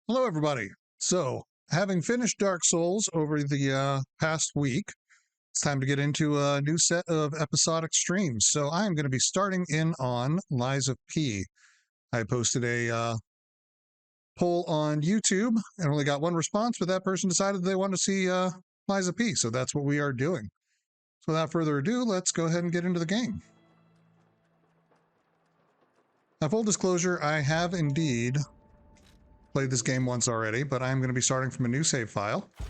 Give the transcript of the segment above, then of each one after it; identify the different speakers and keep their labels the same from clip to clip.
Speaker 1: Hello, everybody. So, having finished Dark Souls over the past week, it's time to get into a new set of episodic streams. So, I am going to be starting in on Lies of P. I posted a poll on YouTube and only got one response, but that person decided they wanted to see Lies of P. So, that's what we are doing. So, without further ado, let's go ahead and get into the game. Now, full disclosure, I have indeed played this game once already, but I'm going to be starting from a new save file. Of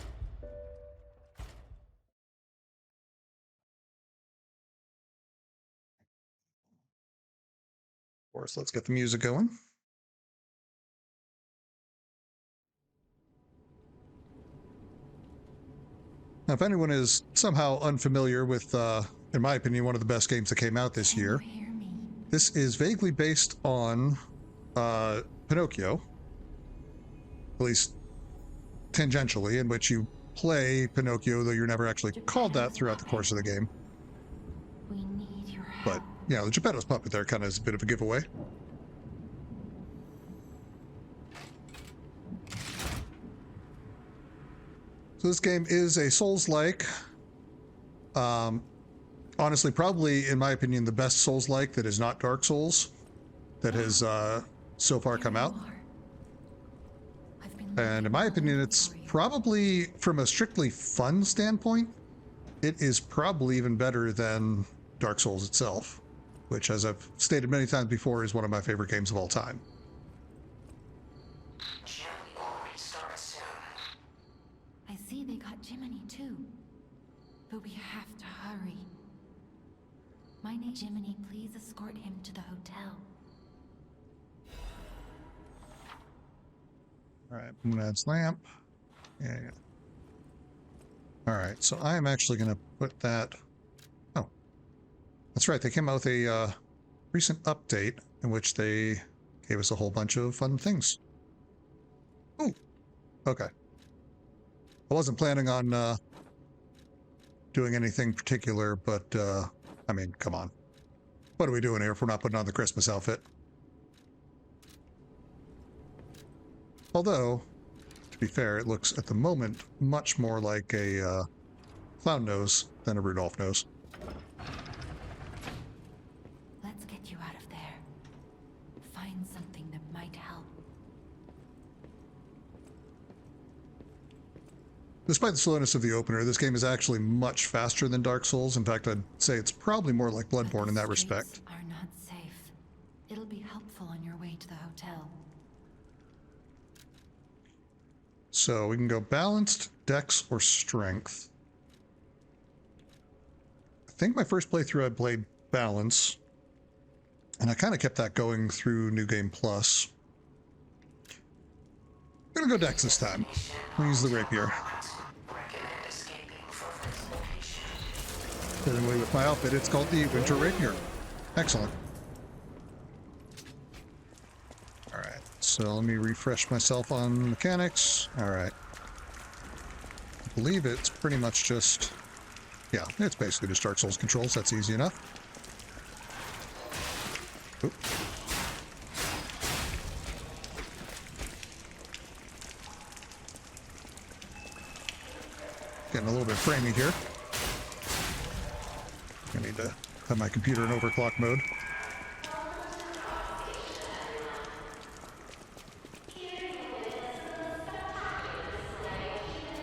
Speaker 1: course, let's get the music going. Now, if anyone is somehow unfamiliar with, in my opinion, one of the best games that came out this year, this is vaguely based on Pinocchio, at least tangentially, in which you play Pinocchio, though you're never actually called that throughout the course of the game.
Speaker 2: We need your help.
Speaker 1: But, yeah, the Geppetto's puppet there kind of is a bit of a giveaway. So this game is a Souls-like. Honestly, probably, in my opinion, the best Souls-like that is not Dark Souls that has so far come out. And in my opinion, it's probably, from a strictly fun standpoint, it is probably even better than Dark Souls itself, which, as I've stated many times before, is one of my favorite games of all time.
Speaker 2: I see they got Jiminy too, but we have to hurry. My name Jiminy, please escort him to the hotel.
Speaker 1: All right, Moonad's lamp. Yeah. All right, so I am actually going to put that. Oh, that's right. They came out with a recent update in which they gave us a whole bunch of fun things. Ooh, okay. I wasn't planning on doing anything particular, but I mean, come on. What are we doing here if we're not putting on the Christmas outfit? Although, to be fair, it looks at the moment much more like a clown nose than a Rudolph nose.
Speaker 2: Let's get you out of there. Find something that might help.
Speaker 1: Despite the slowness of the opener, this game is actually much faster than Dark Souls. In fact, I'd say it's probably more like Bloodborne in that respect.
Speaker 2: Are not safe. It'll be helpful on your way to the hotel.
Speaker 1: So we can go balanced, dex, or strength. I think my first playthrough I played balance, and I kind of kept that going through New Game Plus. I'm gonna go dex this time. I'll use the rapier. Anyway, with my outfit, it's called the Winter Rapier. Excellent. Alright, so let me refresh myself on mechanics. Alright. I believe it's pretty much just... yeah, it's basically just Dark Souls controls. That's easy enough. Oop. Getting a little bit framey here. I need to have my computer in overclock mode.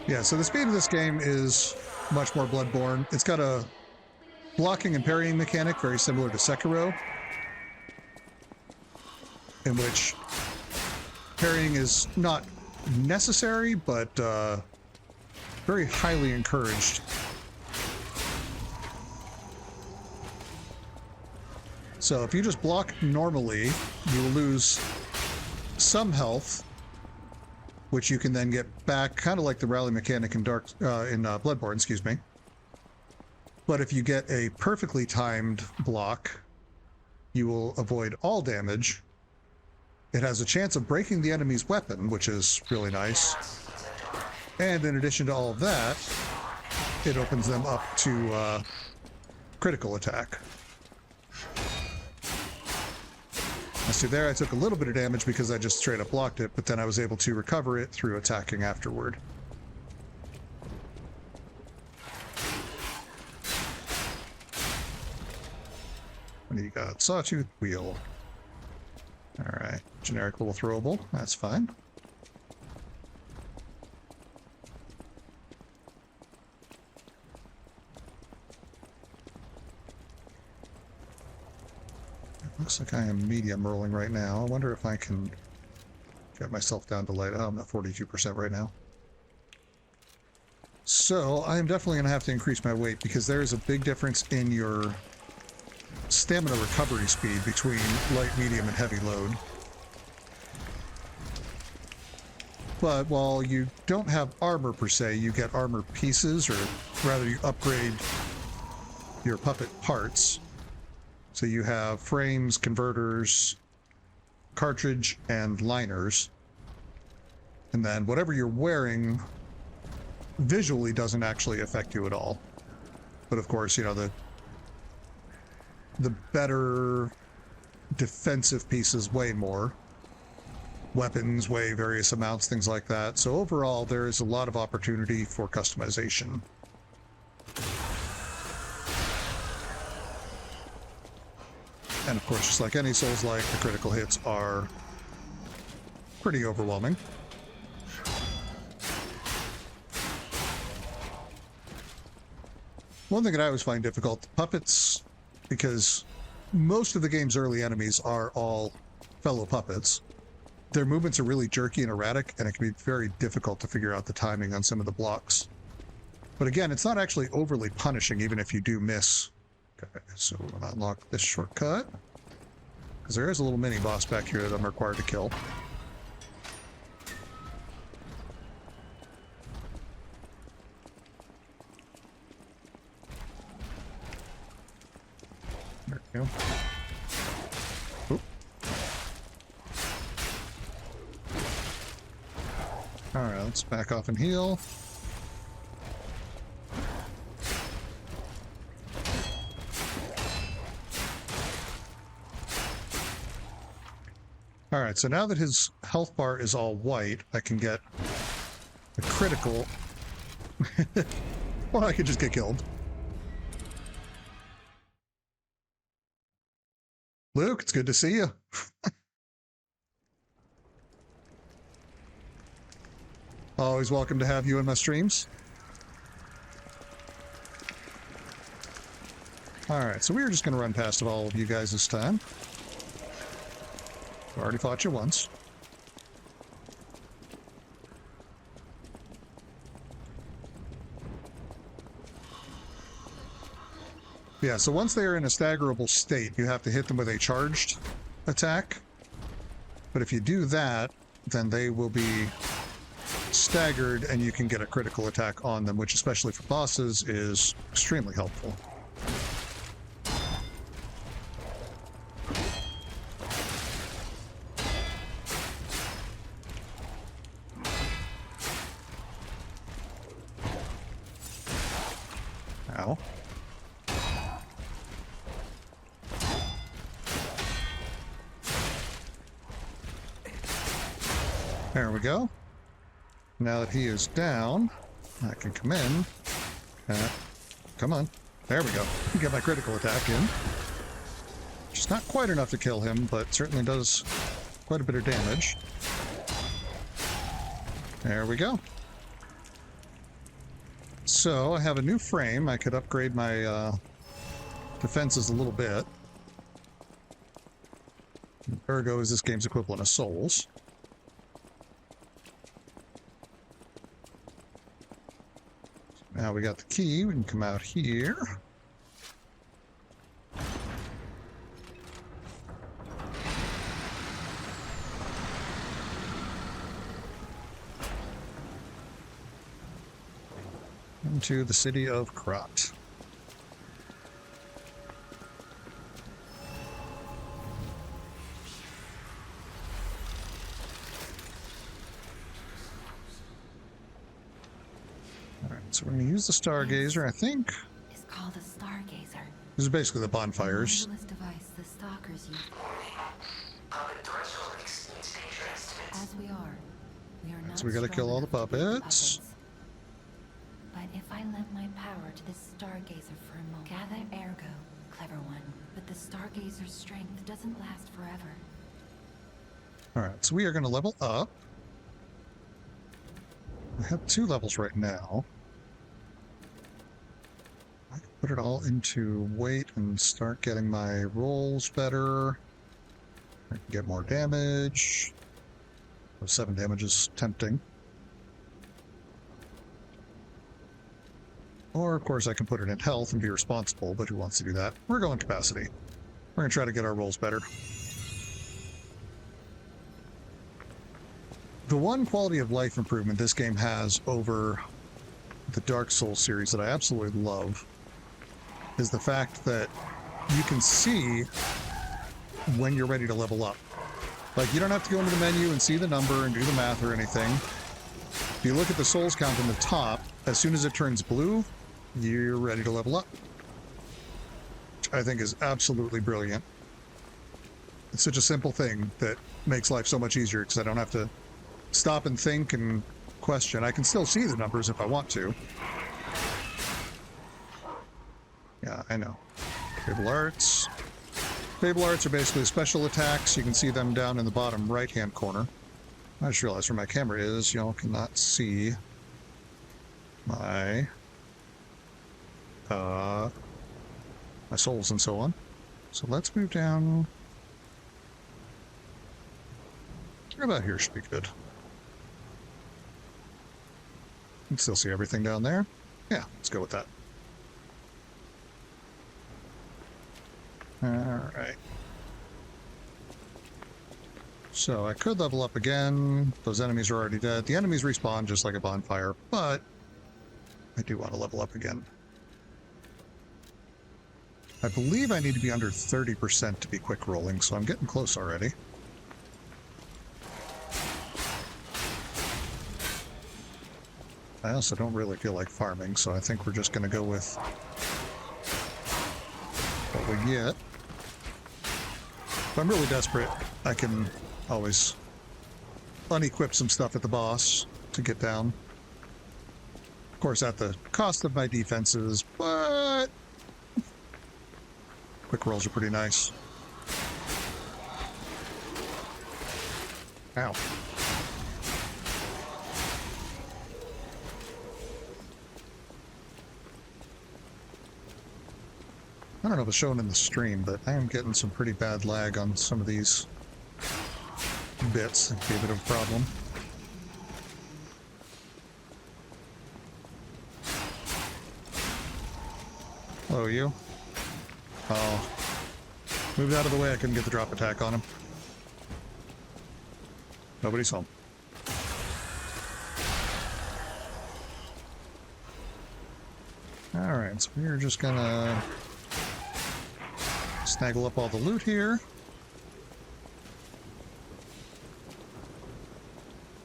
Speaker 1: Yeah, so the speed of this game is much more Bloodborne. It's got a blocking and parrying mechanic very similar to Sekiro, in which parrying is not necessary, but very highly encouraged. So if you just block normally, you will lose some health, which you can then get back, kind of like the rally mechanic in Bloodborne, excuse me. But if you get a perfectly timed block, you will avoid all damage. It has a chance of breaking the enemy's weapon, which is really nice. And in addition to all of that, it opens them up to critical attack. Now see there, I took a little bit of damage because I just straight up blocked it, but then I was able to recover it through attacking afterward. What do you got? Sawtooth wheel. Alright, generic little throwable, that's fine. Looks like I am medium rolling right now. I wonder if I can get myself down to light. Oh, I'm at 42% right now. So I am definitely going to have to increase my weight because there is a big difference in your stamina recovery speed between light, medium, and heavy load. But while you don't have armor per se, you get armor pieces, or rather you upgrade your puppet parts. So you have frames, converters, cartridge, and liners. And then whatever you're wearing visually doesn't actually affect you at all. But of course, you know, the better defensive pieces weigh more. Weapons weigh various amounts, things like that. So overall, there is a lot of opportunity for customization. And of course, just like any Souls-like, the critical hits are pretty overwhelming. One thing that I always find difficult, puppets, because most of the game's early enemies are all fellow puppets. Their movements are really jerky and erratic, and it can be very difficult to figure out the timing on some of the blocks. But again, it's not actually overly punishing, even if you do miss. Okay, so we'll unlock this shortcut, because there is a little mini boss back here that I'm required to kill. There we go. Oop. Alright, let's back off and heal. Alright, so now that his health bar is all white, I can get a critical. Or I could just get killed. Luke, it's good to see you. Always welcome to have you in my streams. Alright, so we were just going to run past all of you guys this time. I've already fought you once. Yeah, so once they are in a staggerable state, you have to hit them with a charged attack. But if you do that, then they will be staggered and you can get a critical attack on them, which especially for bosses is extremely helpful. Ow. There we go. Now that he is down, I can come in. Come on. There we go. Get my critical attack in. Just not quite enough to kill him, but certainly does quite a bit of damage. There we go. So I have a new frame. I could upgrade my defenses a little bit. Ergo is this game's equivalent of Souls. Now we got the key, we can come out here. Into the city of Krat. So we're going to use the Stargazer, I think.
Speaker 2: It's called a Stargazer.
Speaker 1: This is basically the bonfires.
Speaker 2: The device the stalkers use. as we are not
Speaker 1: So we gotta kill all the
Speaker 2: strong enough to beat
Speaker 1: puppets.
Speaker 2: But if I lent my power to this stargazer for a moment, gather ergo, clever one. But the stargazer's strength doesn't last forever.
Speaker 1: Alright, so we are going to level up. I have 2 levels right now. I can put it all into weight and start getting my rolls better. I can get more damage. 7 damage is tempting. Or, of course, I can put it in health and be responsible, but who wants to do that? We're going capacity. We're going to try to get our rolls better. The one quality of life improvement this game has over the Dark Souls series that I absolutely love is the fact that you can see when you're ready to level up. Like, you don't have to go into the menu and see the number and do the math or anything. If you look at the souls count on the top, as soon as it turns blue, you're ready to level up. Which I think is absolutely brilliant. It's such a simple thing that makes life so much easier because I don't have to stop and think and question. I can still see the numbers if I want to. Yeah, I know. Fable Arts. Fable Arts are basically special attacks. You can see them down in the bottom right-hand corner. I just realized where my camera is. Y'all cannot see my my souls and so on. So let's move down. About here should be good. You can still see everything down there. Yeah, let's go with that. Alright. So I could level up again. Those enemies are already dead. The enemies respawn just like a bonfire, but I do want to level up again. I believe I need to be under 30% to be quick rolling, so I'm getting close already. I also don't really feel like farming, so I think we're just going to go with what we get. If I'm really desperate, I can always unequip some stuff at the boss to get down. Of course, at the cost of my defenses, but quick rolls are pretty nice. Ow. I don't know if it's shown in the stream, but I am getting some pretty bad lag on some of these bits. It'd be a bit of a problem. Hello, you. Oh. Moved out of the way, I couldn't get the drop attack on him. Nobody's home. Alright, so we're just gonna snaggle up all the loot here.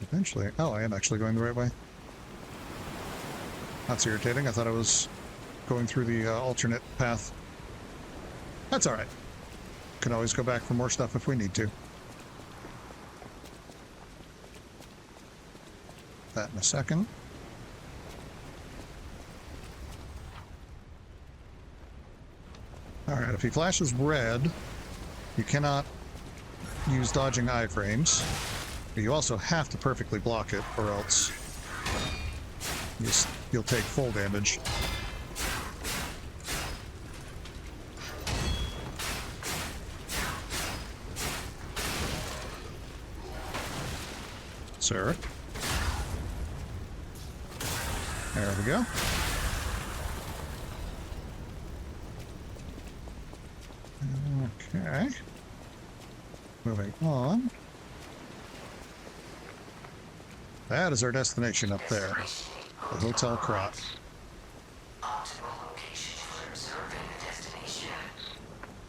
Speaker 1: Eventually... Oh, I am actually going the right way. That's irritating. I thought I was going through the alternate path. That's alright. Can always go back for more stuff if we need to. That in a second. Alright, if he flashes red, you cannot use dodging iframes. But you also have to perfectly block it, or else you'll take full damage. Sir. There we go. Okay. Moving on. That is our destination up there. The Hotel Crot.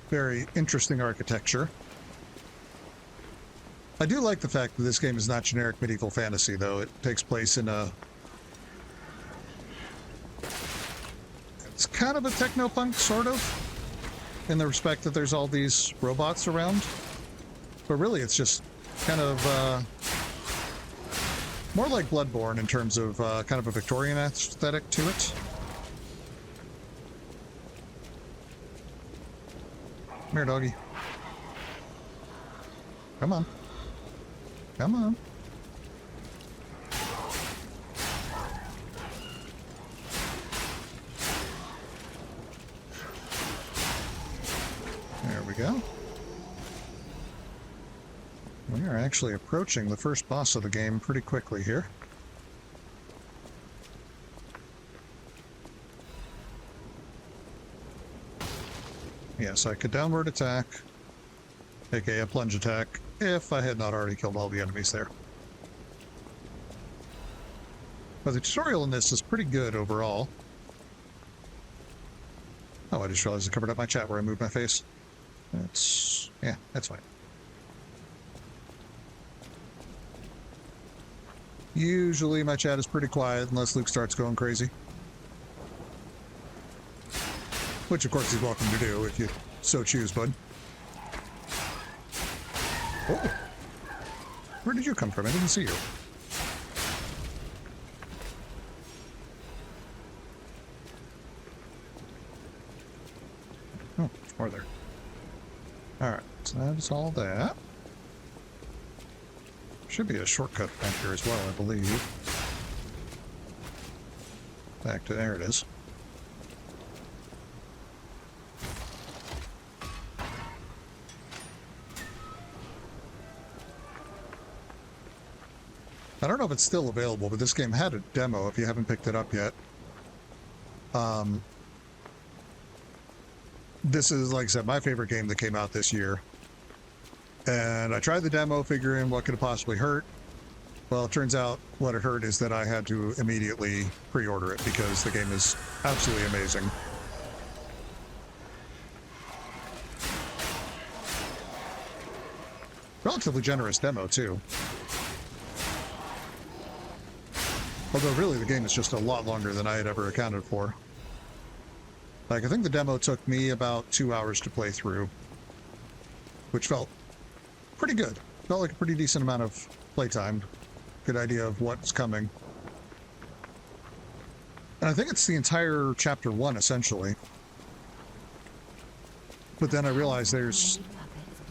Speaker 1: Very interesting architecture. I do like the fact that this game is not generic medieval fantasy, though. It takes place in a... It's kind of a technopunk, sort of. In the respect that there's all these robots around. But really, it's just kind of More like Bloodborne in terms of kind of a Victorian aesthetic to it. Come here, doggy. Come on. Come on. There we go. We are actually approaching the first boss of the game pretty quickly here. Yes, I could downward attack, aka a plunge attack, if I had not already killed all the enemies there. But the tutorial in this is pretty good overall. Oh, I just realized I covered up my chat where I moved my face. Yeah, that's fine. Usually my chat is pretty quiet unless Luke starts going crazy. Which of course he's welcome to do if you so choose, bud. Oh! Where did you come from? I didn't see you. Oh, there's more there. Alright, so that's all that. Should be a shortcut back here as well, I believe. Back to there it is. I don't know if it's still available, but this game had a demo if you haven't picked it up yet. This is, like I said, my favorite game that came out this year. And I tried the demo, figuring what could have possibly hurt. Well, it turns out what it hurt is that I had to immediately pre-order it because the game is absolutely amazing. Relatively generous demo, too. Although, really, the game is just a lot longer than I had ever accounted for. Like, I think the demo took me about 2 hours to play through, which felt pretty good. Felt like a pretty decent amount of playtime. Good idea of what's coming. And I think it's the entire chapter 1, essentially. But then I realized there's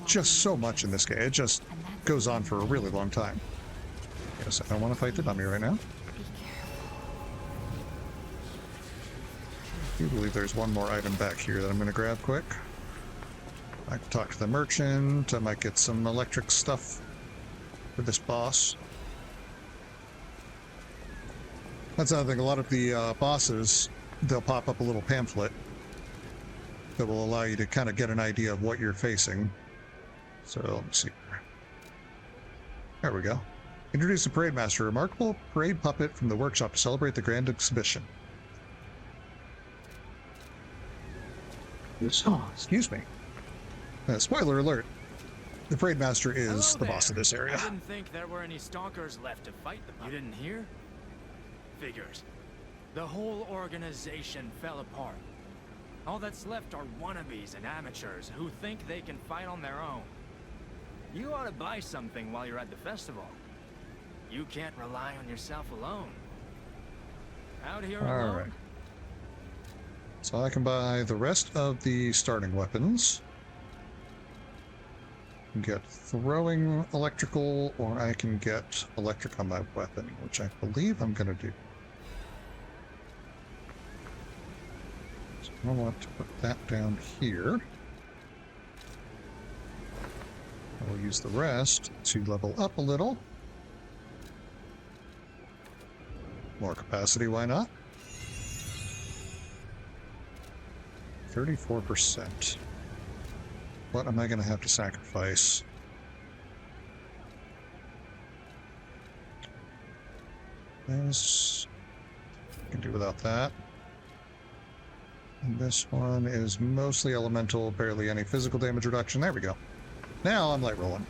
Speaker 1: just so much in this game. It just goes on for a really long time. Yes, I don't want to fight the dummy right now. I do believe there's one more item back here that I'm going to grab quick. I can talk to the merchant. I might get some electric stuff for this boss. That's another thing. A lot of the bosses, they'll pop up a little pamphlet that will allow you to kind of get an idea of what you're facing. So, let me see. There we go. Introduce the Parade Master, a remarkable parade puppet from the workshop to celebrate the grand exhibition. Excuse me. Spoiler alert. The Parade Master is the boss of this area.
Speaker 3: I didn't think there were any stalkers left to fight the puppet. You didn't hear? Figures. The whole organization fell apart. All that's left are wannabes and amateurs who think they can fight on their own. You ought to buy something while you're at the festival. You can't rely on yourself alone. Out here alone.
Speaker 1: All right. So I can buy the rest of the starting weapons. Get throwing electrical, or I can get electric on my weapon, which I believe I'm going to do. So I want to put that down here. I will use the rest to level up a little. More capacity, why not? 34%. What am I going to have to sacrifice? This I can do without that. And this one is mostly elemental, barely any physical damage reduction. There we go. Now I'm light rolling.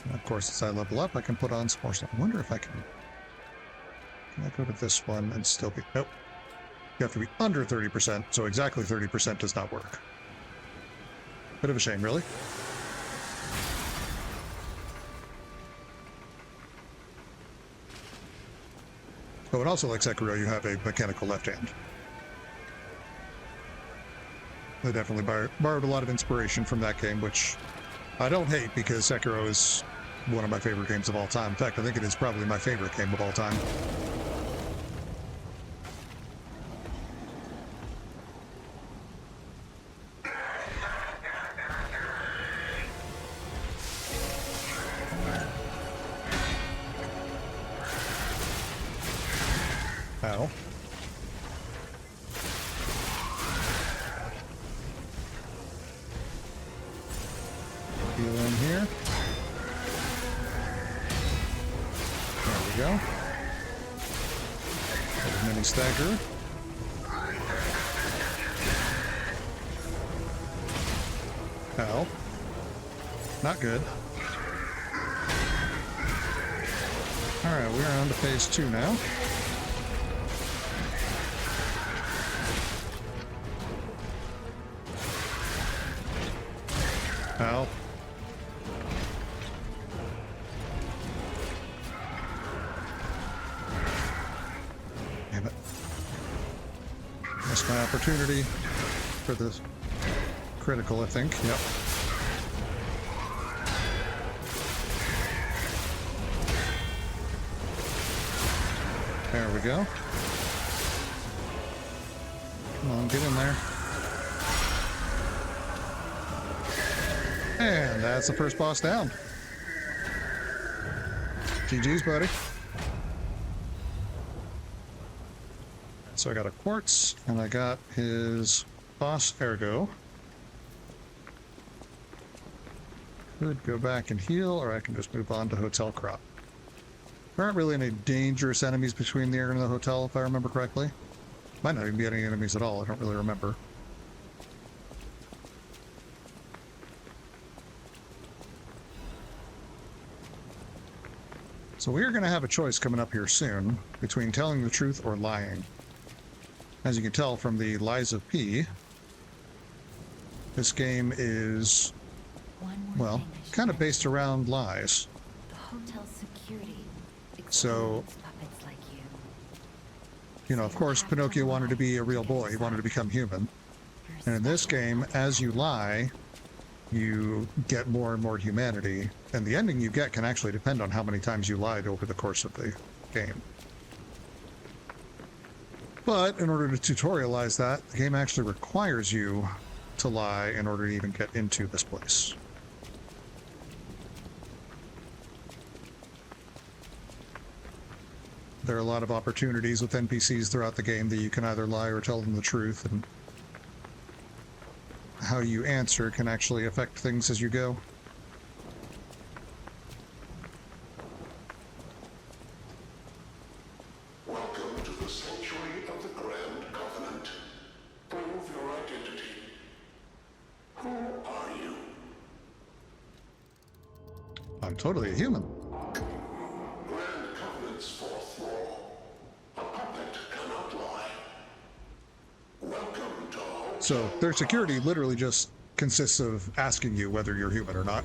Speaker 1: And of course, as I level up, I can put on some more stuff. I wonder if I can I go to this one and still be... Nope. You have to be under 30%, so exactly 30% does not work. Bit of a shame, really. Oh, and also like Sekiro, you have a mechanical left hand. I definitely borrowed a lot of inspiration from that game, which I don't hate because Sekiro is one of my favorite games of all time. In fact, I think it is probably my favorite game of all time. Ow. Heal in here. There we go. Little mini stagger. Ow. Not good. Alright, we're on to phase 2 now. Ow. Damn it. Missed my opportunity for the critical, I think. Yep. There we go. Come on, get in there. And that's the first boss down. GG's, buddy. So I got a quartz, and I got his boss ergo. Could go back and heal, or I can just move on to Hotel Crop. There aren't really any dangerous enemies between the air and the hotel, if I remember correctly. Might not even be any enemies at all, I don't really remember. So we are going to have a choice coming up here soon between telling the truth or lying. As you can tell from the Lies of P, this game is, well, kind of based around lies.
Speaker 2: The hotel security.
Speaker 1: So,
Speaker 2: Puppets like
Speaker 1: you know, of course, Pinocchio wanted to be a real boy. He wanted to become human. And in this game, as you lie, you get more and more humanity. And the ending you get can actually depend on how many times you lied over the course of the game. But in order to tutorialize that, the game actually requires you to lie in order to even get into this place. There are a lot of opportunities with NPCs throughout the game that you can either lie or tell them the truth, and how you answer can actually affect things as you go.
Speaker 4: Welcome to the sanctuary of the Grand Covenant. Prove your identity. Who are you?
Speaker 1: I'm totally a human.
Speaker 4: Grand Covenant's fourth law. A puppet cannot lie. Welcome to home.
Speaker 1: So their security literally just consists of asking you whether you're human or not.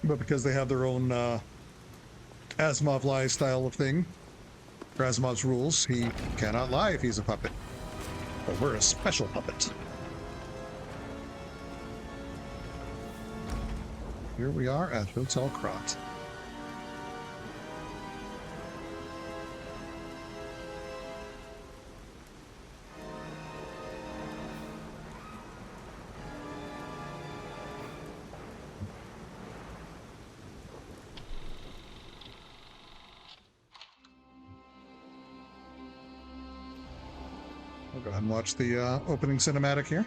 Speaker 1: But because they have their own Asimov lie style of thing, or Asimov's rules, he cannot lie if he's a puppet. But we're a special puppet. Here we are at Hotel Crot. I'll go ahead and watch the opening cinematic here.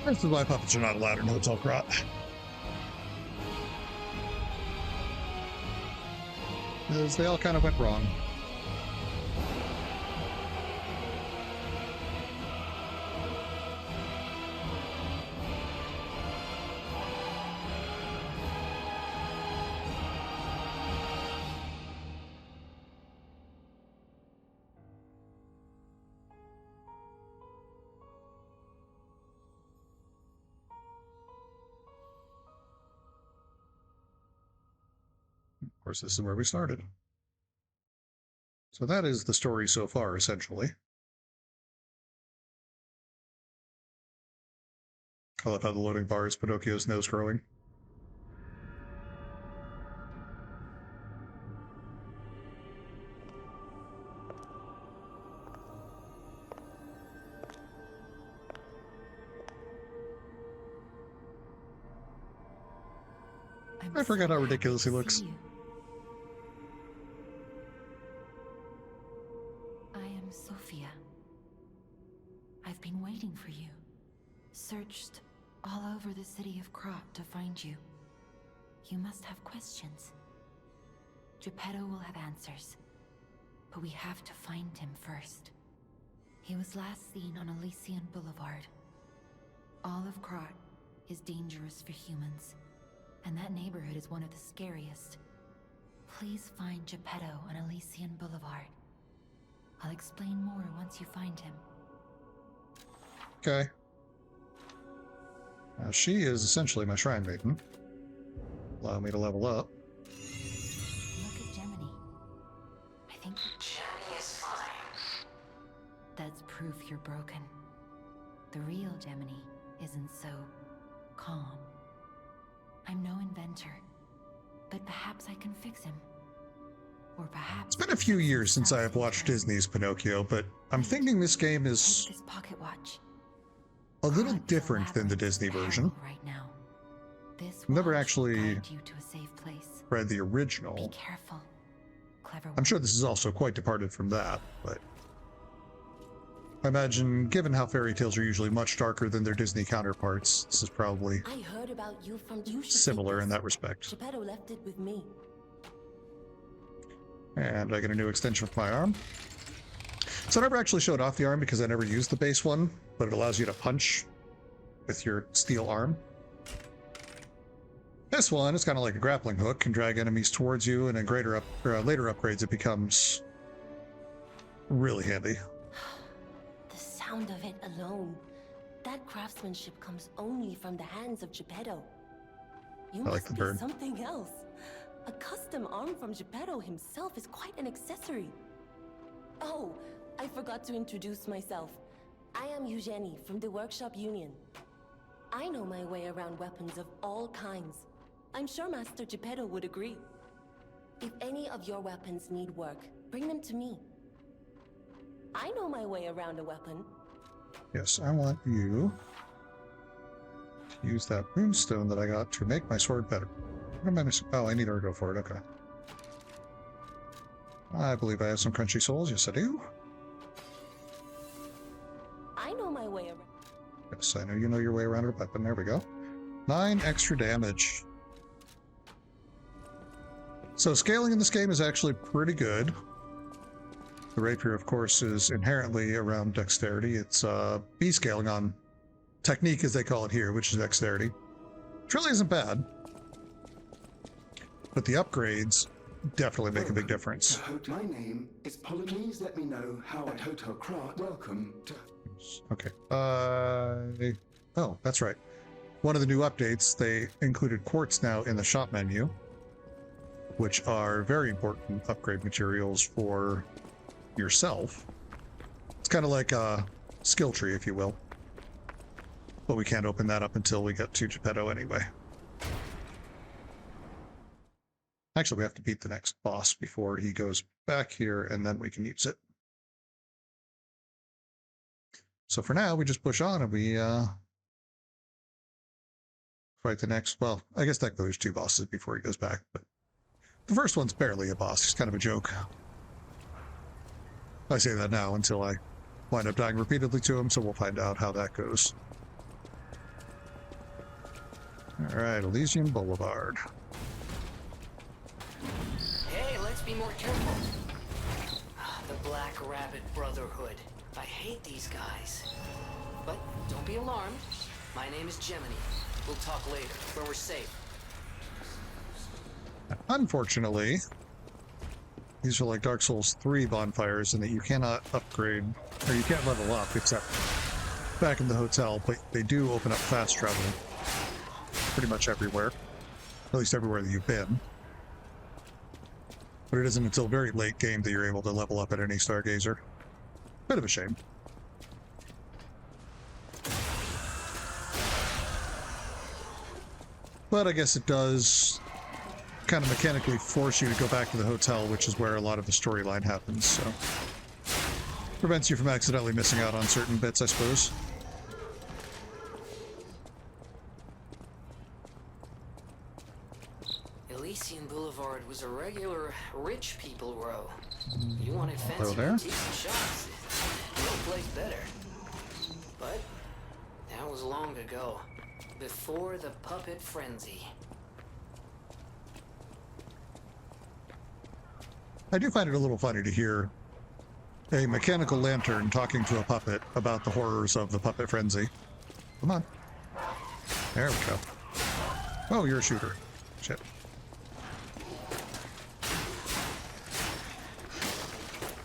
Speaker 1: This is why puppets are not allowed in Hotel Krat. Because they all kind of went wrong. Of course, this is where we started. So that is the story so far, essentially. I love how the loading bar is Pinocchio's nose growing. I forgot how ridiculous he looks.
Speaker 2: I am Sophia. I've been waiting for you. Searched all over the city of Krat to find you. You must have questions. Geppetto will have answers. But we have to find him first. He was last seen on Elysian Boulevard. All of Krat is dangerous for humans. And that neighborhood is one of the scariest. Please find Geppetto on Elysian Boulevard. I'll explain more once you find him.
Speaker 1: Okay. Now she is essentially my shrine maiden. Allow me to level up.
Speaker 2: Look at Gemini. I think
Speaker 5: Gemini is fine.
Speaker 2: that's proof you're broken. The real Gemini isn't so calm. I'm no inventor, but perhaps I can fix him. Or perhaps...
Speaker 1: It's been a few years since I have watched Disney's Pinocchio, but I'm thinking this game is
Speaker 2: Take this pocket watch.
Speaker 1: a little
Speaker 2: Krat's
Speaker 1: different than the
Speaker 2: labyrinth
Speaker 1: Disney
Speaker 2: of
Speaker 1: version.
Speaker 2: peril right now. This
Speaker 1: I've never
Speaker 2: watch will
Speaker 1: actually
Speaker 2: guide you to a safe place.
Speaker 1: read the
Speaker 2: Be
Speaker 1: original.
Speaker 2: careful. Clever
Speaker 1: I'm sure this is also quite departed from that, but I imagine, given how fairy tales are usually much darker than their Disney counterparts, this is probably
Speaker 5: I heard about you from you.
Speaker 1: similar in that respect.
Speaker 5: Geppetto left it with me.
Speaker 1: And I get a new extension for my arm. So I never actually showed off the arm because I never used the base one, but it allows you to punch with your steel arm. This one is kind of like a grappling hook, can drag enemies towards you, and in later upgrades it becomes really handy.
Speaker 5: The sound of it alone. That craftsmanship comes only from the hands of Geppetto. You
Speaker 1: I like
Speaker 5: must
Speaker 1: the
Speaker 5: be
Speaker 1: bird.
Speaker 5: something else. A custom arm from Geppetto himself is quite an accessory. Oh, I forgot to introduce myself. I am Eugenie from the Workshop Union. I know my way around weapons of all kinds. I'm sure Master Geppetto would agree. If any of your weapons need work, bring them to me. I know my way around a weapon.
Speaker 1: Yes, I want you to use that moonstone that I got to make my sword better. What am I missing? Oh, I need her to go for it. Okay. I believe I have some crunchy souls. Yes, I do.
Speaker 5: I know my way around.
Speaker 1: Yes, I know you know your way around a weapon. There we go. 9 extra damage. So scaling in this game is actually pretty good. The rapier, of course, is inherently around dexterity. It's B scaling on technique, as they call it here, which is dexterity. Which really isn't bad. But the upgrades definitely make a big difference.
Speaker 6: My name is Polygnes. Let me know how at Hotel Krat. Welcome to...
Speaker 1: Okay. Oh, that's right. One of the new updates, they included quartz now in the shop menu, which are very important upgrade materials for yourself. It's kind of like a skill tree, if you will. But we can't open that up until we get to Geppetto anyway. Actually, we have to beat the next boss before he goes back here, and then we can use it. So for now, we just push on and we fight the next... Well, I guess technically there's 2 bosses before he goes back, but the first one's barely a boss. He's kind of a joke. I say that now until I wind up dying repeatedly to him, so we'll find out how that goes. Alright, Elysian Boulevard.
Speaker 7: Hey, let's be more careful. The Black Rabbit Brotherhood. I hate these guys. But don't be alarmed. My name is Gemini. We'll talk later, when we're safe.
Speaker 1: Unfortunately, these are like Dark Souls 3 bonfires in that you cannot upgrade, or you can't level up except back in the hotel, but they do open up fast travel pretty much everywhere. At least everywhere that you've been. But it isn't until very late game that you're able to level up at any Stargazer. Bit of a shame. But I guess it does kind of mechanically force you to go back to the hotel, which is where a lot of the storyline happens, so prevents you from accidentally missing out on certain bits, I suppose.
Speaker 7: Elysian Boulevard was a regular rich people row. You wanted
Speaker 1: Hello
Speaker 7: fancy
Speaker 1: there.
Speaker 7: boutiques and shops. No place better. But that was long ago. Before the puppet frenzy.
Speaker 1: I do find it a little funny to hear a mechanical lantern talking to a puppet about the horrors of the puppet frenzy. Come on. There we go. Oh, you're a shooter. Shit.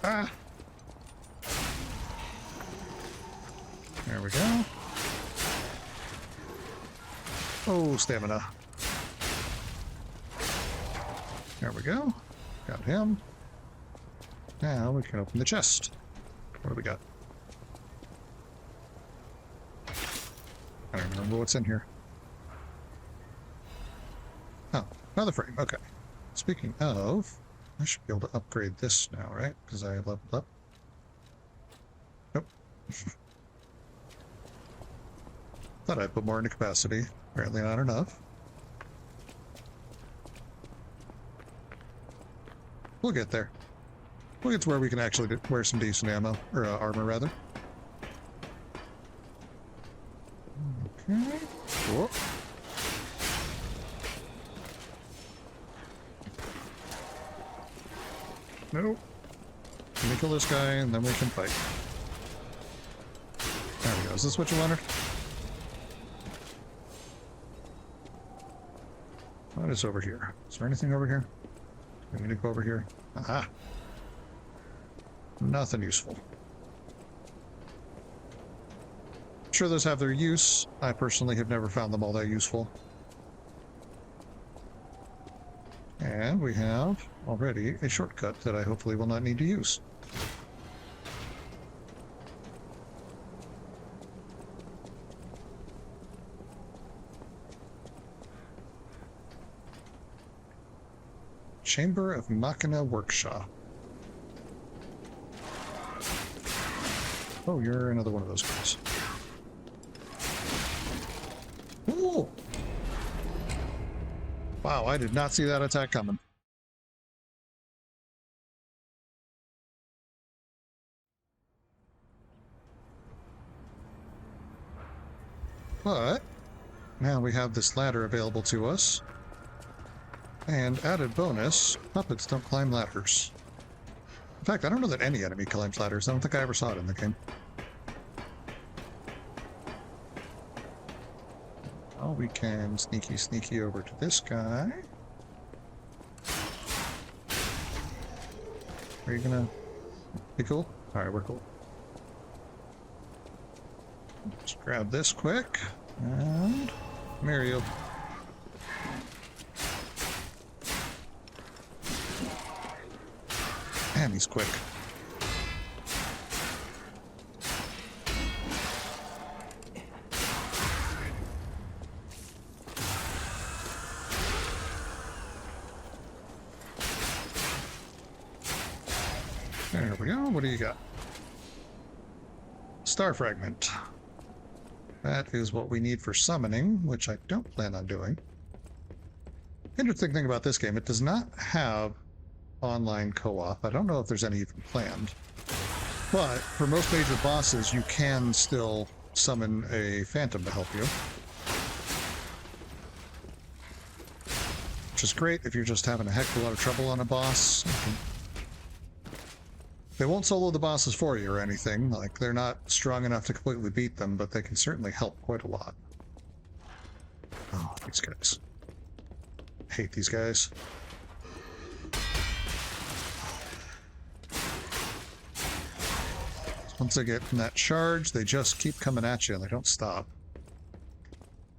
Speaker 1: Ah! There we go. Oh, stamina. There we go. Got him. Now we can open the chest. What do we got? I don't remember what's in here. Oh, another frame. Okay. Speaking of, I should be able to upgrade this now, right? Because I leveled up. Nope. Thought I'd put more into capacity. Apparently not enough. We'll get there. We'll get to where we can actually wear some decent ammo, or armor, rather. Okay. Whoa. Nope. Let me kill this guy, and then we can fight. There we go. Is this what you wanted? What is over here? Is there anything over here? We need to go over here. Aha! Nothing useful. I'm sure those have their use. I personally have never found them all that useful. And we have already a shortcut that I hopefully will not need to use. Chamber of Machina Workshop. Oh, you're another one of those guys. Ooh! Wow, I did not see that attack coming. But now we have this ladder available to us. And added bonus, puppets don't climb ladders. In fact, I don't know that any enemy climbs ladders. I don't think I ever saw it in the game. Oh, we can sneaky over to this guy. Are you gonna be cool? Alright, we're cool. Let's grab this quick. And Mario. Man, he's quick. There we go. What do you got? Star fragment. That is what we need for summoning, which I don't plan on doing. Interesting thing about this game, it does not have online co-op. I don't know if there's any even planned. But for most major bosses, you can still summon a phantom to help you. which is great if you're just having a heck of a lot of trouble on a boss. They won't solo the bosses for you or anything. Like, they're not strong enough to completely beat them, but they can certainly help quite a lot. Oh, these guys. I hate these guys. Once they get in that charge, they just keep coming at you and they don't stop.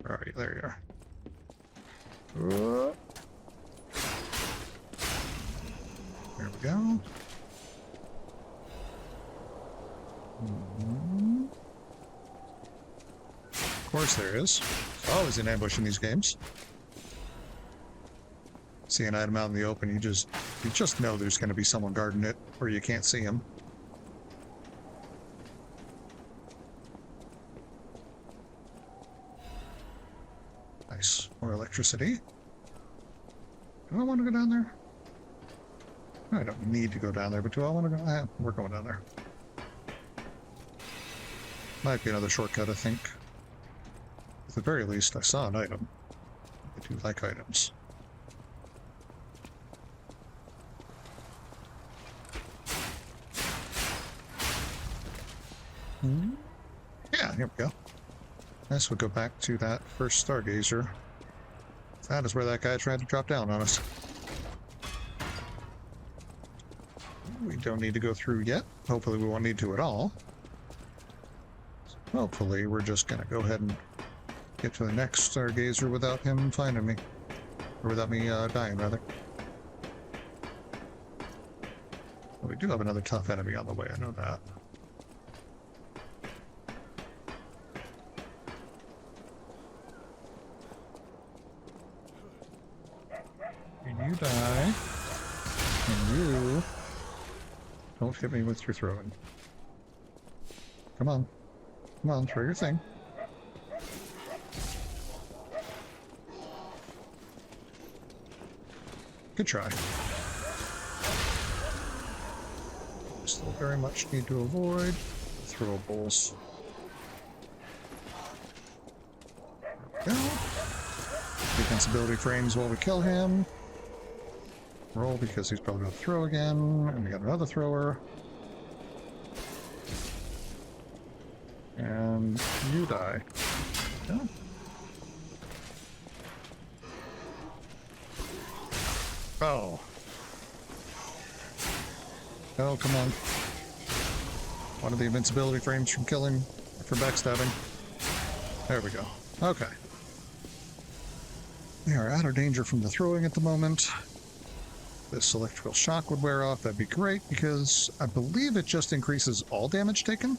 Speaker 1: Where are you? There you are. There we go. Of course there is. There's always an ambush in these games. See an item out in the open, you just know there's going to be someone guarding it, or you can't see him. Nice. More electricity. Do I want to go down there? No, I don't need to go down there, but do I want to go? We're going down there. Might be another shortcut, I think. At the very least, I saw an item. I do like items. Yeah, here we go. Nice, we'll go back to that first Stargazer. That is where that guy tried to drop down on us. We don't need to go through yet. Hopefully we won't need to at all. Hopefully we're just going to go ahead and get to the next Stargazer without him finding me. Or without me dying, rather. Well, we do have another tough enemy on the way, I know that. And you die. And you don't hit me with your throwing. Come on. Come on, throw your thing. Good try. Still very much need to avoid throwables. There we go. Defense ability frames while we kill him. Roll because he's probably going to throw again. And we got another thrower. And you die. Yeah. Oh. Oh, come on. One of the invincibility frames from killing, for backstabbing. There we go. Okay. We are out of danger from the throwing at the moment. This electrical shock would wear off. That'd be great because I believe it just increases all damage taken.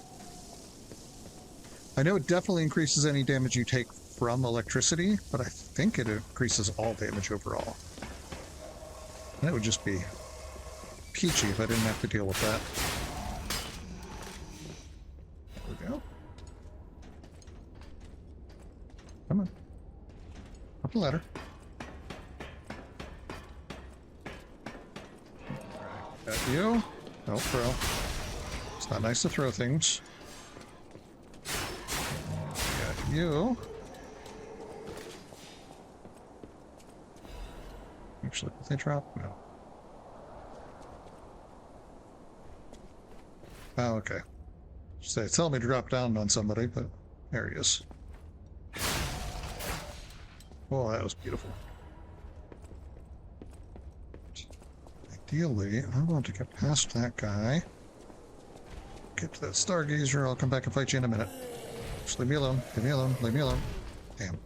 Speaker 1: I know it definitely increases any damage you take from electricity, but I think it increases all damage overall. And that would just be peachy if I didn't have to deal with that. There we go. Come on. Up the ladder. Got you. Don't throw. It's not nice to throw things. Got you. Actually, did they drop? No. Oh, okay. Say, tell me to drop down on somebody, but there he is. Oh, that was beautiful. Ideally, I want to get past that guy. Get to that Stargazer, I'll come back and fight you in a minute. Just leave me alone, leave me alone, leave me alone. Damn.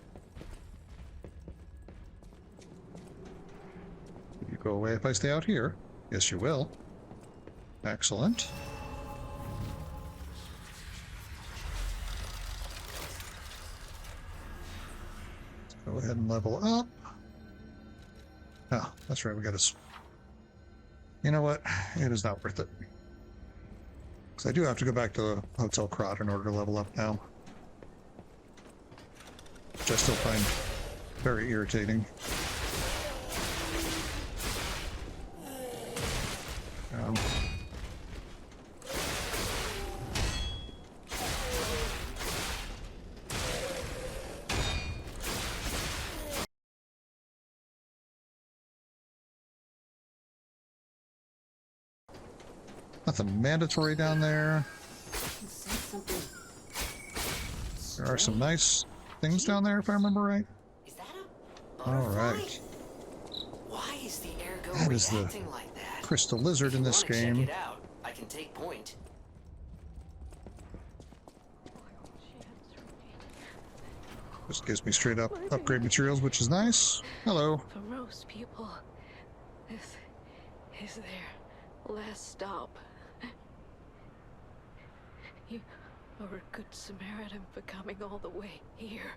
Speaker 1: Will you go away if I stay out here? Yes, you will. Excellent. Go ahead and level up. Oh, that's right, we got to... You know what? It is not worth it. Because I do have to go back to Hotel Krot in order to level up now. Which I still find very irritating. Nothing mandatory down there.
Speaker 5: It says something.
Speaker 1: There are some nice things down there, if I remember right.
Speaker 7: Is that a
Speaker 1: All
Speaker 7: butterfly?
Speaker 1: right.
Speaker 7: Why is the ergo
Speaker 1: That is the
Speaker 7: reacting like that?
Speaker 1: crystal lizard in this
Speaker 7: If you wanna
Speaker 1: game.
Speaker 7: check it out, I can take point.
Speaker 1: Just gives me straight up upgrade materials, which is nice. Hello.
Speaker 8: For most people, this is their last stop. You are a good Samaritan for coming all the way here.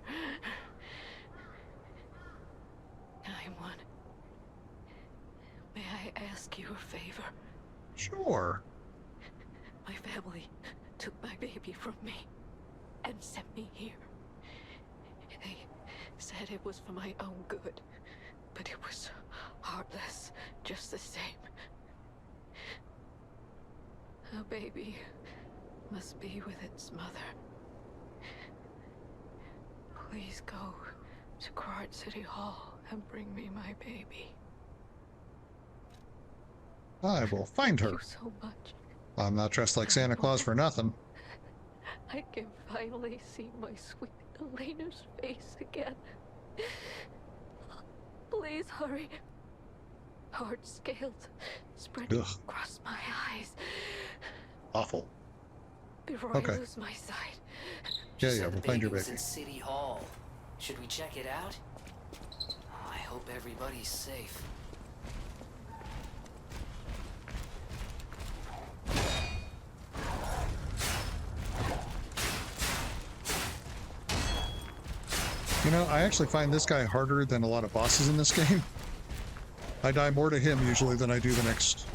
Speaker 8: I'm one. May I ask you a favor?
Speaker 1: Sure.
Speaker 8: My family took my baby from me and sent me here. They said it was for my own good, but it was heartless just the same. A baby must be with its mother. Please go to Krat City Hall and bring me my baby.
Speaker 1: I will find her.
Speaker 8: Thank you so much.
Speaker 1: I'm not dressed like Santa Claus for nothing.
Speaker 8: I can finally see my sweet Elena's face again. Please hurry. Hard scales spreading
Speaker 1: Ugh.
Speaker 8: across my eyes
Speaker 1: Awful.
Speaker 8: before
Speaker 1: Okay.
Speaker 8: I lose my sight.
Speaker 7: She
Speaker 1: Yeah,
Speaker 7: said
Speaker 1: yeah,
Speaker 7: the
Speaker 1: we'll find your
Speaker 7: was
Speaker 1: baby.
Speaker 7: in City Hall. Should we check it out? Oh, I hope everybody's safe.
Speaker 1: You know, I actually find this guy harder than a lot of bosses in this game. I die more to him usually than I do the next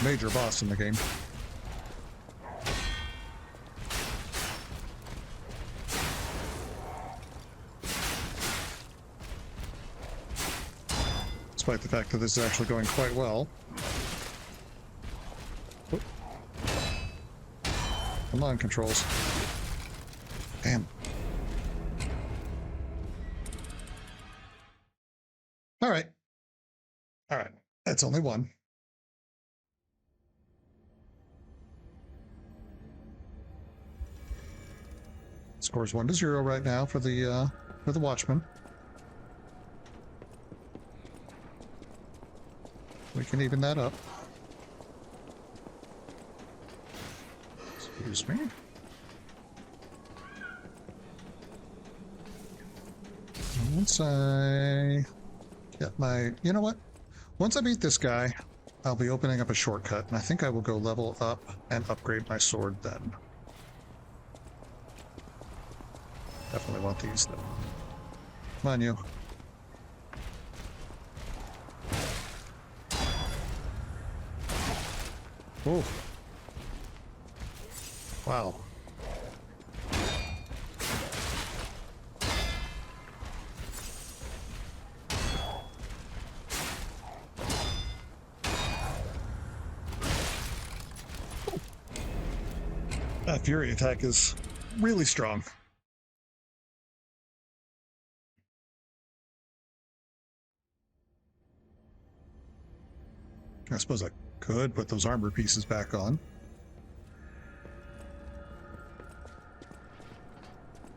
Speaker 1: major boss in the game. Despite the fact that this is actually going quite well. Oop. Come on, controls. Damn. All right. All right. That's only one. Scores 1-0 right now for the Watchman. We can even that up. Excuse me. Once I get my... You know what? Once I beat this guy, I'll be opening up a shortcut, and I think I will go level up and upgrade my sword then. Definitely want these, though. Come on, you. Oh. Wow. That Fury attack is really strong. I suppose I could put those armor pieces back on.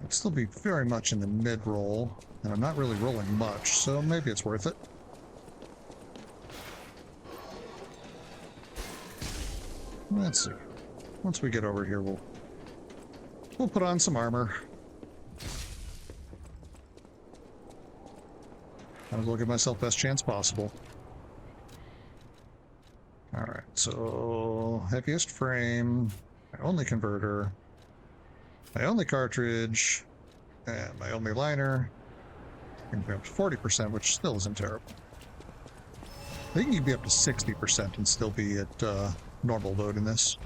Speaker 1: I'd still be very much in the mid-roll, and I'm not really rolling much, so maybe it's worth it. Let's see. Once we get over here, we'll put on some armor. Might as well give myself best chance possible. Alright, so heaviest frame, my only converter, my only cartridge, and my only liner. I can be up to 40%, which still isn't terrible. I think you can be up to 60% and still be at normal load in this.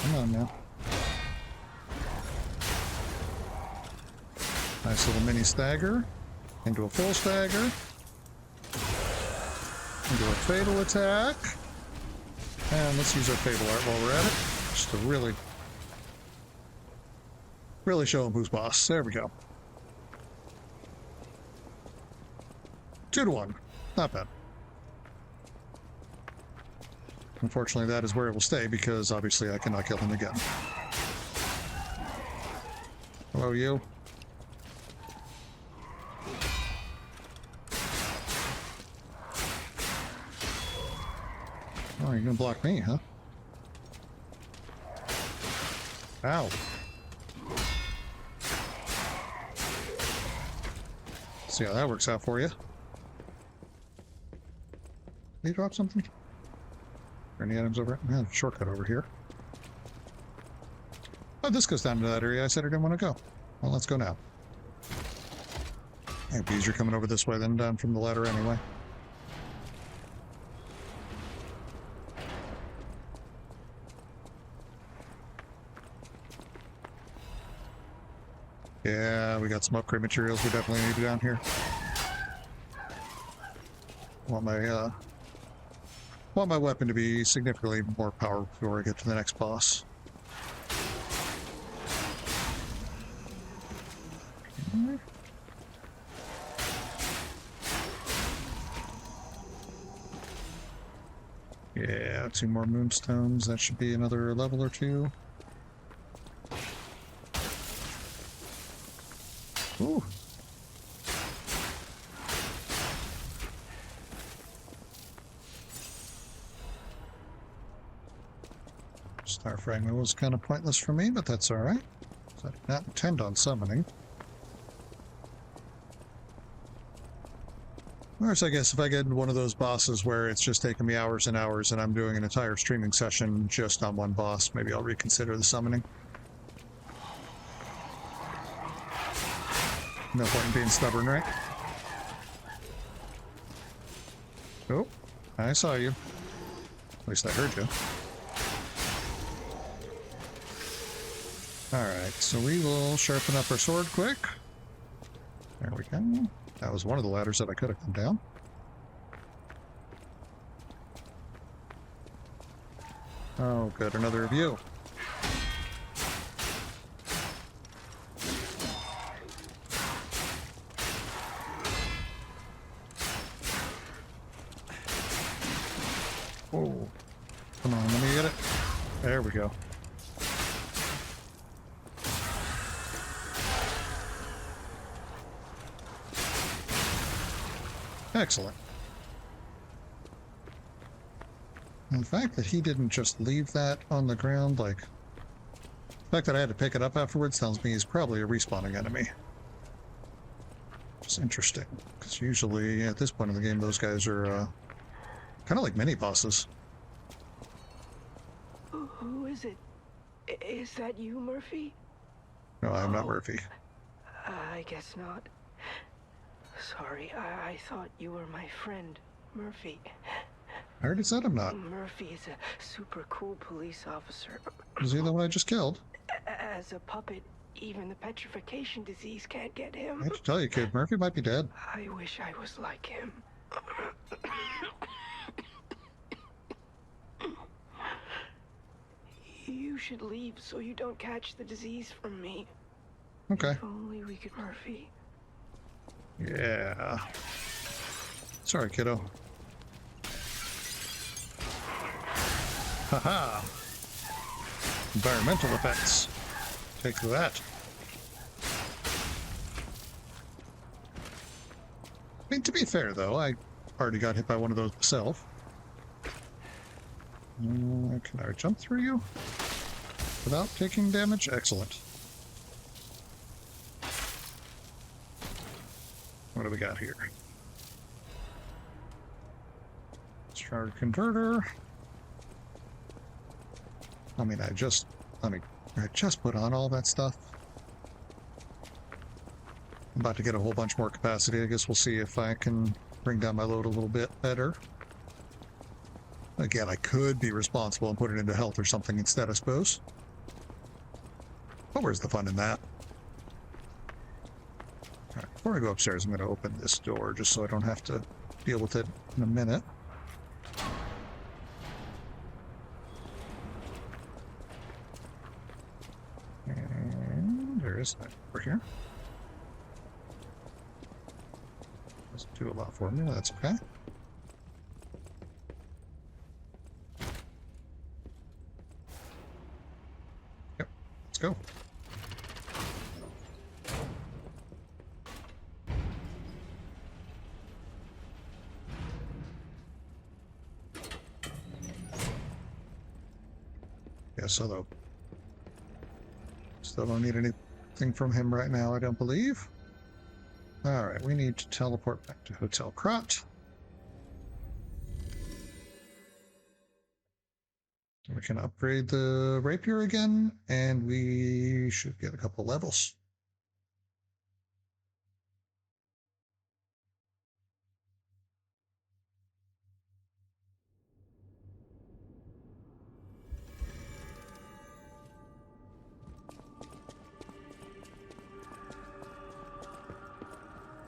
Speaker 1: Come on now. Nice little mini stagger. Into a full stagger. Into a fatal attack. And let's use our fatal art while we're at it. Just to really show him who's boss. There we go. 2-1. Not bad. Unfortunately, that is where it will stay because obviously I cannot kill him again. Hello, you. Oh, you're gonna block me, huh? Ow. See how that works out for you. Did you drop something? Are any items over? Yeah, shortcut over here. Oh, this goes down to that area I said I didn't want to go. Well, let's go now. It'd be easier coming over this way than down from the ladder anyway. Yeah, we got some upgrade materials we definitely need down here. Want my weapon to be significantly more powerful before I get to the next boss. Yeah, 2 more moonstones. That should be another level or 2. Ooh. Star fragment was kind of pointless for me, but that's alright. So I did not intend on summoning. Whereas I guess if I get one of those bosses where it's just taking me hours and hours and I'm doing an entire streaming session just on one boss, maybe I'll reconsider the summoning. No point in being stubborn, right? Oh, I saw you. At least I heard you. Alright, so we will sharpen up our sword quick. There we go. That was one of the ladders that I could have come down. Oh, good, another review. Oh, come on, let me get it. There we go. Excellent. And the fact that he didn't just leave that on the ground, like, the fact that I had to pick it up afterwards tells me he's probably a respawning enemy. Just interesting, because usually at this point in the game, those guys are kind of like mini bosses.
Speaker 8: Who is it? Is that you, Murphy?
Speaker 1: No, I'm not Murphy.
Speaker 8: I guess not. Sorry, I thought you were my friend, Murphy.
Speaker 1: I already said I'm not.
Speaker 8: Murphy is a super cool police officer.
Speaker 1: Is he the one I just killed?
Speaker 8: As a puppet, even the petrification disease can't get him.
Speaker 1: I have to tell you, kid, Murphy might be dead.
Speaker 8: I wish I was like him. You should leave so you don't catch the disease from me.
Speaker 1: Okay.
Speaker 8: If only we could, Murphy.
Speaker 1: Yeah. Sorry, kiddo. Haha. Environmental effects. Take that. I mean, to be fair, though, I already got hit by one of those myself. Can I jump through you without taking damage? Excellent. What do we got here? Shard converter. I mean, I just put on all that stuff. I'm about to get a whole bunch more capacity. I guess we'll see if I can bring down my load a little bit better. Again, I could be responsible and put it into health or something instead, I suppose. But where's the fun in that? Before I go upstairs, I'm going to open this door just so I don't have to deal with it in a minute. And there is that over here. Doesn't do a lot for me, that's okay. Yep, let's go. Yeah, so though. Still don't need anything from him right now, I don't believe. Alright, we need to teleport back to Hotel Krat. We can upgrade the rapier again, and we should get a couple levels.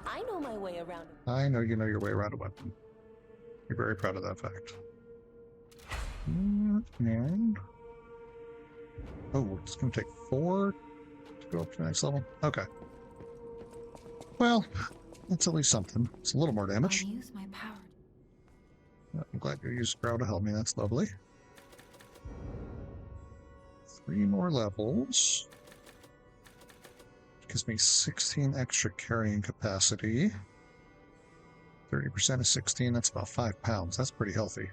Speaker 5: I know my way around.
Speaker 1: I know you know your way around a weapon. You're very proud of that fact. And oh, it's going to take 4 to go up to the next level. Okay. Well, that's at least something. It's a little more damage.
Speaker 2: I'll use my power.
Speaker 1: I'm glad you used Growl to help me. That's lovely. 3 more levels. Gives me 16 extra carrying capacity. 30% of 16, that's about 5 pounds. That's pretty healthy.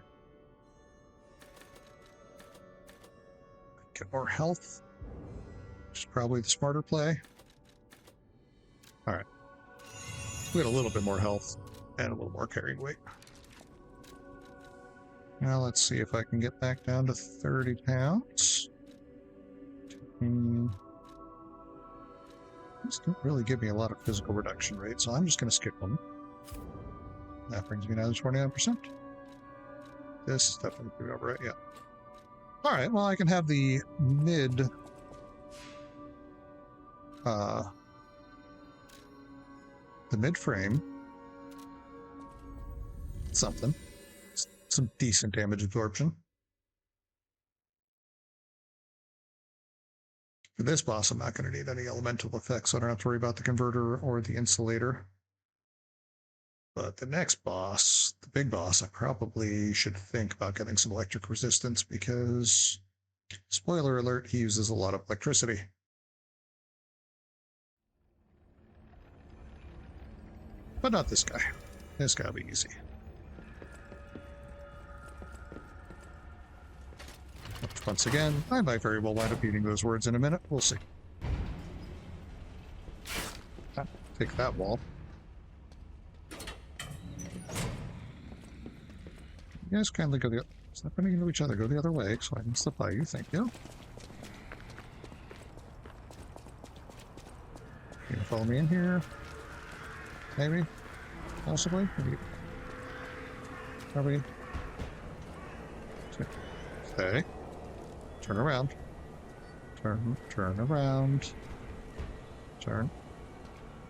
Speaker 1: Get more health, which is probably the smarter play. Alright. We had a little bit more health and a little more carrying weight. Now let's see if I can get back down to 30 pounds. This didn't really give me a lot of physical reduction rate, so I'm just going to skip them. That brings me down to 29%. This is definitely pretty over it, yeah. Alright, well I can have the mid... the mid-frame. Something. Some decent damage absorption. For this boss, I'm not going to need any elemental effects, so I don't have to worry about the converter or the insulator. But the next boss, the big boss, I probably should think about getting some electric resistance because, spoiler alert, he uses a lot of electricity. But not this guy. This guy will be easy. Which, once again, I might very well wind up eating those words in a minute. We'll see. Take that wall. You guys kindly go the other... Stop running into each other. Go the other way so I can slip by you. Thank you. You can follow me in here. Maybe? Possibly? Maybe. Probably. Stay. Turn around. Turn around. Turn.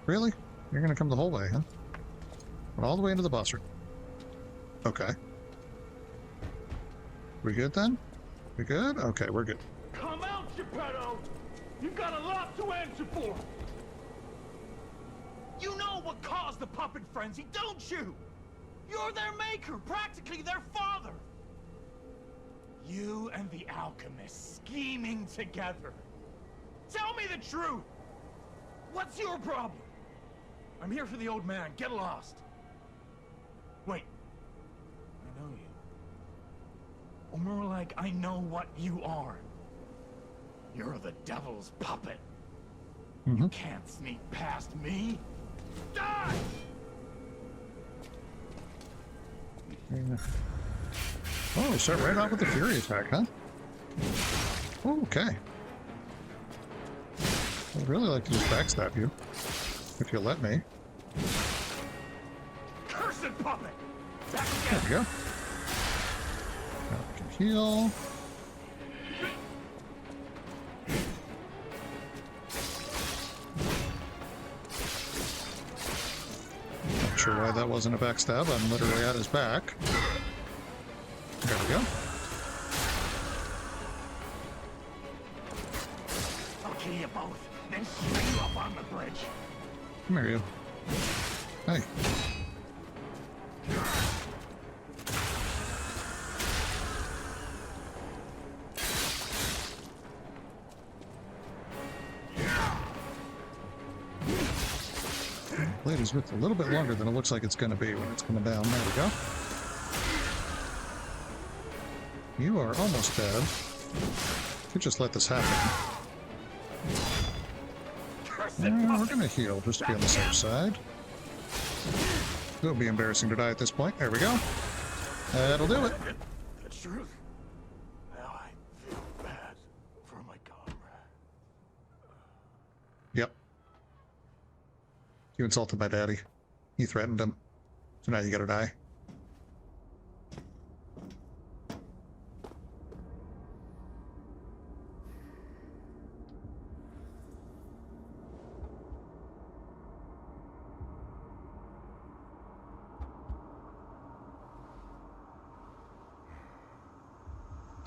Speaker 1: Really? You're gonna come the whole way, huh? Went all the way into the boss room. Okay. We good then? We good? Okay, we're good.
Speaker 9: Come out, Geppetto! You've got a lot to answer for! You know what caused the puppet frenzy, don't you? You're their maker, practically their father! You and the alchemist scheming together. Tell me the truth! What's your problem? I'm here for the old man. Get lost. Wait. I know you. Or more like, I know what you are. You're the devil's puppet. You can't sneak past me. Die!
Speaker 1: Oh, we start right off with the Fury attack, huh? Okay. I'd really like to just backstab you, if you'll let me.
Speaker 9: Cursed puppet! Back
Speaker 1: There
Speaker 9: again.
Speaker 1: we go. Now we can heal. sure why that wasn't a backstab. I'm literally at his back. There we go.
Speaker 9: I'll kill you both, then string you up on the bridge.
Speaker 1: Come here, you. Hey. Blade is with a little bit longer than it looks like it's going to be when it's coming down. There we go. You are almost dead. Could just let this happen. We're going to heal just to be on the safe side. It would be embarrassing to die at this point. There we go. That'll do it.
Speaker 9: The truth. Now I feel bad for my comrade.
Speaker 1: Yep. You insulted my daddy. You threatened him. So now you gotta die.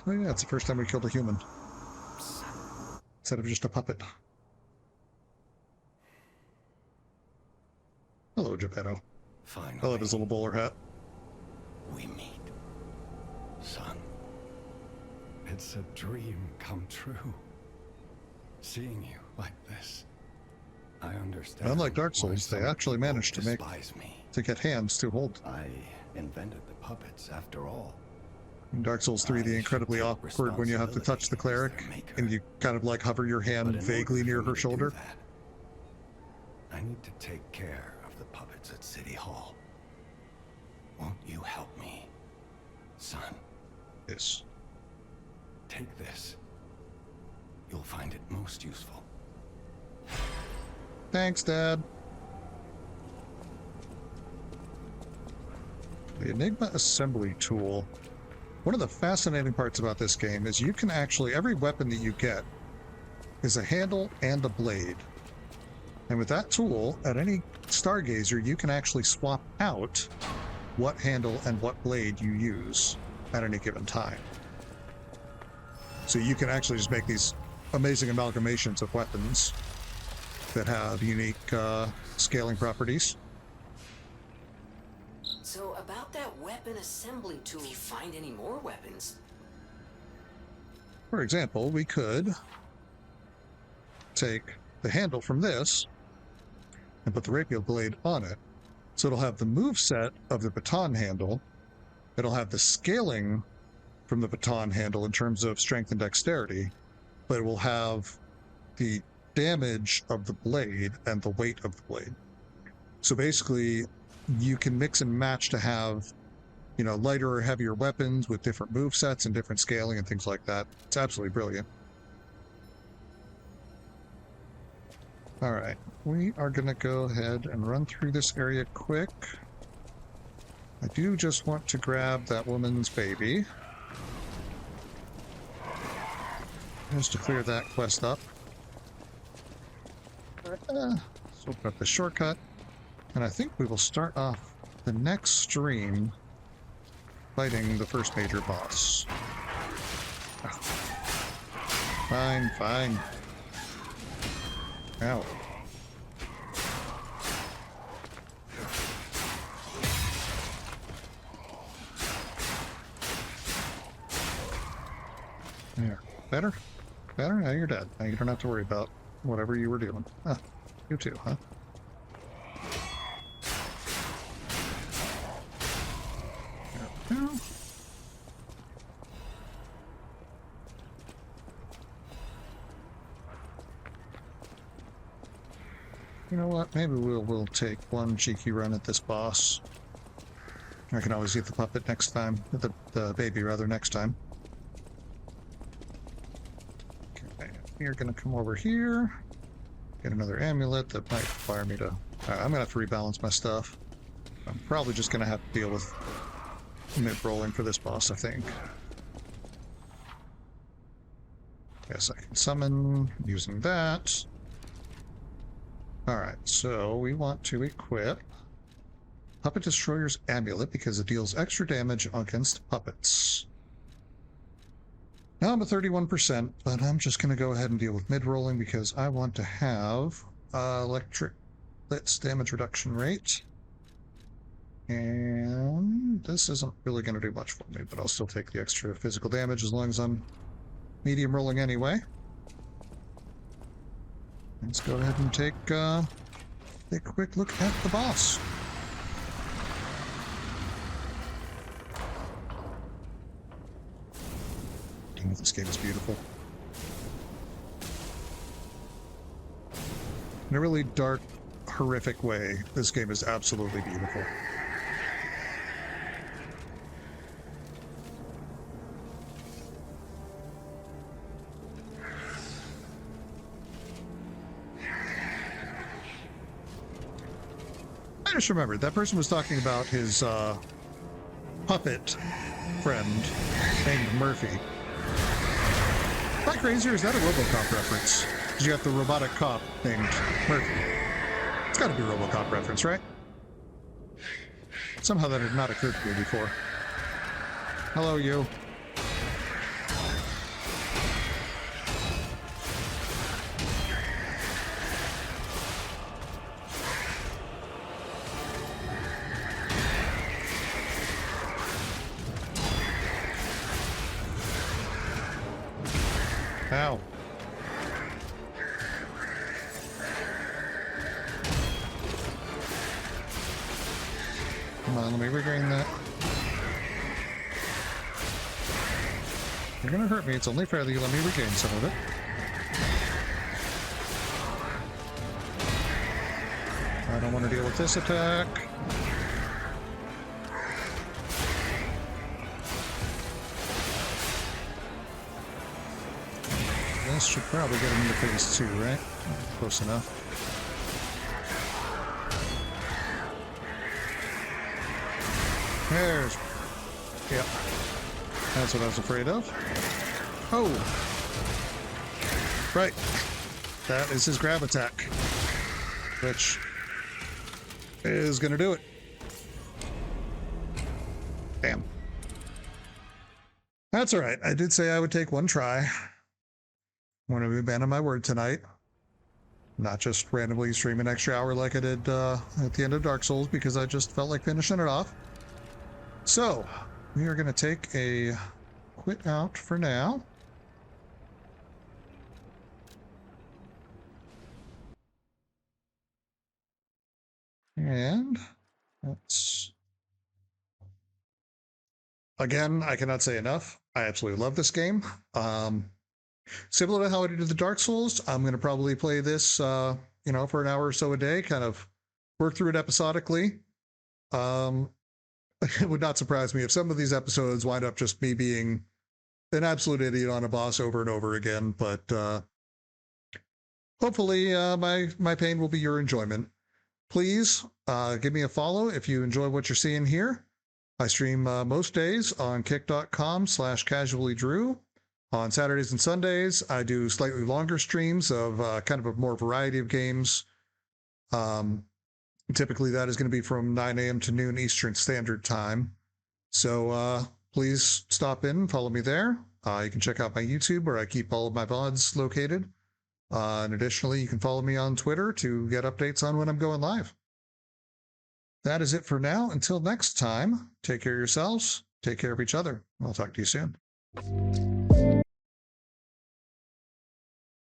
Speaker 1: Oh yeah, it's the first time we killed a human. Instead of just a puppet. Hello, Geppetto.
Speaker 10: Finally,
Speaker 1: I love his little bowler hat.
Speaker 10: we meet. Son, it's a dream come true. Seeing you like this, I understand.
Speaker 1: Unlike Dark
Speaker 10: why
Speaker 1: Souls, they
Speaker 10: some
Speaker 1: actually
Speaker 10: people
Speaker 1: managed to
Speaker 10: despise me.
Speaker 1: get hands to hold.
Speaker 10: I invented the puppets after all.
Speaker 1: In Dark Souls 3, the incredibly awkward when you have to touch the cleric and you kind of like hover your hand
Speaker 10: But in
Speaker 1: vaguely
Speaker 10: order
Speaker 1: near
Speaker 10: for me
Speaker 1: her
Speaker 10: to
Speaker 1: shoulder.
Speaker 10: do that, I need to take care of the puppets at City Hall. Won't you help me, son?
Speaker 1: Yes.
Speaker 10: Take this. You'll find it most useful.
Speaker 1: Thanks, Dad. The Enigma Assembly Tool. One of the fascinating parts about this game is you can actually, every weapon that you get is a handle and a blade. And with that tool, at any Stargazer, you can actually swap out what handle and what blade you use at any given time. So you can actually just make these amazing amalgamations of weapons that have unique scaling properties.
Speaker 7: So about that weapon assembly tool, if you find any more weapons.
Speaker 1: For example, we could take the handle from this and put the rapier blade on it. So it'll have the move set of the baton handle. It'll have the scaling from the baton handle in terms of strength and dexterity, but it will have the damage of the blade and the weight of the blade. So basically, you can mix and match to have, you know, lighter or heavier weapons with different move sets and different scaling and things like that. It's absolutely brilliant. All right, we are going to go ahead and run through this area quick. I do just want to grab that woman's baby. Just to clear that quest up. Let's open up the shortcut. And I think we will start off the next stream fighting the first major boss. Oh. Fine, fine. Ow. There. Better? Better? Now you're dead. Now you don't have to worry about whatever you were doing. Ah, you too, huh? There we go. You know what? Maybe we'll take one cheeky run at this boss. I can always get the puppet next time. The baby, rather, next time. Okay, you're gonna come over here. Get another amulet that might require me to... I'm gonna have to rebalance my stuff. I'm probably just gonna have to deal with mid-rolling for this boss, I think. Yes, I can summon using that. Alright, so we want to equip Puppet Destroyer's Amulet because it deals extra damage against puppets. Now I'm at 31%, but I'm just going to go ahead and deal with mid-rolling because I want to have electric blitz damage reduction rate. And this isn't really going to do much for me, but I'll still take the extra physical damage as long as I'm medium rolling anyway. Let's go ahead and take a quick look at the boss. This game is beautiful. In a really dark, horrific way, this game is absolutely beautiful. I just remembered, that person was talking about his puppet friend named Murphy. Am I crazy, or is that a RoboCop reference? Because you got the robotic cop named Murphy. It's got to be a RoboCop reference, right? Somehow that had not occurred to me before. Hello, you. Ow. Come on, let me regain that. You're gonna hurt me. It's only fair that you let me regain some of it. I don't want to deal with this attack. This should probably get him into phase 2, right? Close enough. There's... Yep. That's what I was afraid of. Oh! Right. That is his grab attack. Which is gonna do it. Damn. That's alright. I did say I would take one try. I'm going to be a man of my word tonight. Not just randomly stream an extra hour like I did at the end of Dark Souls because I just felt like finishing it off. So, we are going to take a quit out for now. And let's... Again, I cannot say enough. I absolutely love this game. Similar to how I did the Dark Souls, I'm going to probably play this, for an hour or so a day, kind of work through it episodically. It would not surprise me if some of these episodes wind up just me being an absolute idiot on a boss over and over again, but hopefully my pain will be your enjoyment. Please give me a follow if you enjoy what you're seeing here. I stream most days on kick.com/casuallydrew. On Saturdays and Sundays, I do slightly longer streams of kind of a more variety of games. Typically, that is going to be from 9 a.m. to noon Eastern Standard Time. So please stop in and follow me there. You can check out my YouTube where I keep all of my VODs located. And additionally, you can follow me on Twitter to get updates on when I'm going live. That is it for now. Until next time, take care of yourselves. Take care of each other. I'll talk to you soon.